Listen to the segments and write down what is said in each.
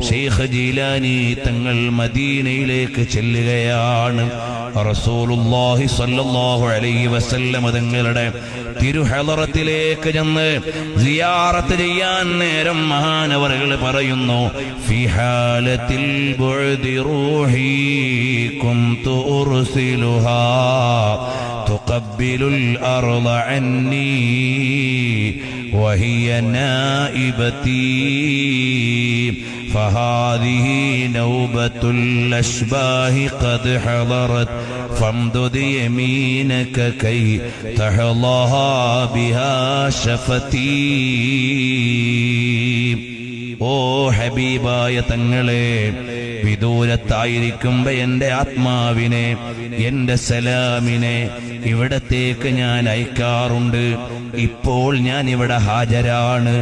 Sheikh Jeelani തങ്ങൾ മദീനയിലേക്ക് ചെല്ലുകയാണ്. റസൂലുള്ളാഹി സ്വല്ലല്ലാഹു അലൈഹി വസല്ലം തങ്ങളുടെ തിരുഹളറത്തിലേക്ക് ചെന്ന് സിയാറത്ത് ചെയ്യാൻ നേരം മഹാനവറുകൾ പറയുന്നു, ഫി ഹാലത്തിൽ ബുഅദി റൂഹി കുന്തു ഉർസിലുഹാ തുഖബ്ബിലുൽ അർള അന്നി വഹിയ നായിബതി فهذه نوبة الأشباه قد حضرت فامدد يمينك كي تحظاها بها شفتي. ഓ ഹബീബായ തങ്ങളെ, വിദൂരത്തായിരിക്കുമ്പോ എന്റെ ആത്മാവിനെ, എന്റെ സലാമിനെ ഇവിടത്തേക്ക് ഞാൻ അയക്കാറുണ്ട്. ഇപ്പോൾ ഞാൻ ഇവിടെ ഹാജരാണ്.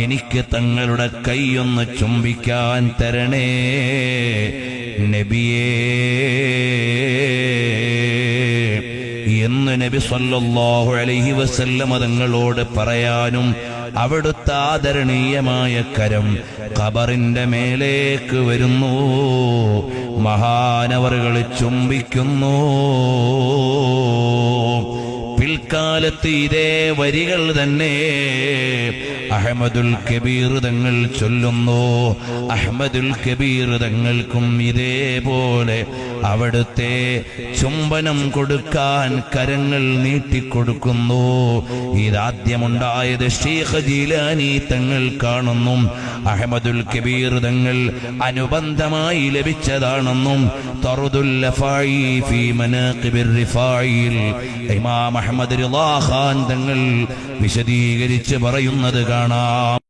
എനിക്ക് തങ്ങളുടെ കൈയൊന്ന് ചുംബിക്കാൻ തരണേ നബിയേ എന്ന് നബി സല്ലല്ലാഹു അലൈഹി വസല്ലം തങ്ങളോട് പറയാനും അവിടുത്തെ ആദരണീയമായ കരം ഖബറിന്റെ മേലേക്ക് വരുന്നു. മഹാനവറുകൾ ചുംബിക്കുന്നു. പിൽക്കാലത്ത് ഇതേ വരികൾ തന്നെ അഹ്മദുൽ കബീർ തങ്ങൾ ചൊല്ലുന്നു. അഹ്മദുൽ കബീർ തങ്ങൾക്കും ഇതേപോലെ അവിടുത്തെ ചുംബനം കൊടുക്കാൻ കരങ്ങൾ നീട്ടിക്കൊടുക്കുന്നു. ഇതാദ്യമുണ്ടായത് ശൈഖ് ജീലാനി തങ്ങൾ കാണുന്നു. അഹ്മദുൽ കബീർ തങ്ങൾ അനുബന്ധമായി ലഭിച്ചതാണെന്നും തറുദുൽ ലഫായി ഫീ മനാഖിബിർ റിഫായിൽ ഇമാം അഹ്മദ് റിളാ ഖാൻ തങ്ങൾ വിശദീകരിച്ച് പറയുന്നത് കാണാം.